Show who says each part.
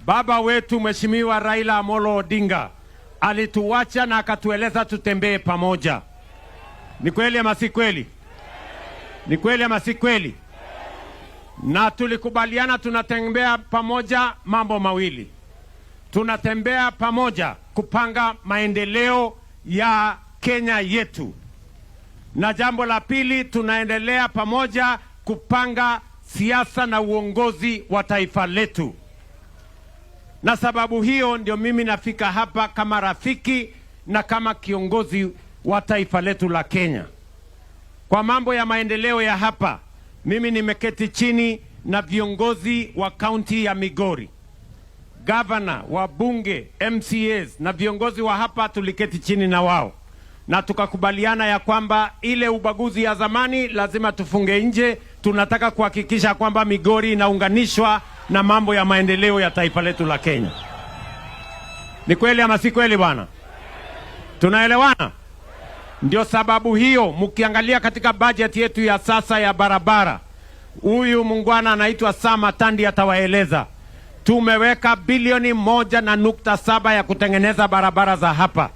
Speaker 1: Baba wetu Mheshimiwa Raila Amolo Odinga alituacha na akatueleza tutembee pamoja. Ni kweli ama si kweli? Ni kweli ama si kweli? Na tulikubaliana tunatembea pamoja mambo mawili. Tunatembea pamoja kupanga maendeleo ya Kenya yetu. Na jambo la pili, tunaendelea pamoja kupanga siasa na uongozi wa taifa letu. Na sababu hiyo ndio mimi nafika hapa kama rafiki na kama kiongozi wa taifa letu la Kenya. Kwa mambo ya maendeleo ya hapa, mimi nimeketi chini na viongozi wa kaunti ya Migori, gavana, wabunge, MCAs na viongozi wa hapa tuliketi chini na wao. Na tukakubaliana ya kwamba ile ubaguzi ya zamani lazima tufunge nje. Tunataka kuhakikisha kwamba Migori inaunganishwa na mambo ya maendeleo ya taifa letu la Kenya. Ni kweli ama si kweli bwana? Tunaelewana? Ndio sababu hiyo mkiangalia katika budget yetu ya sasa ya barabara, huyu mungwana anaitwa Sam Atandi atawaeleza, tumeweka bilioni 1.7 ya kutengeneza barabara za hapa.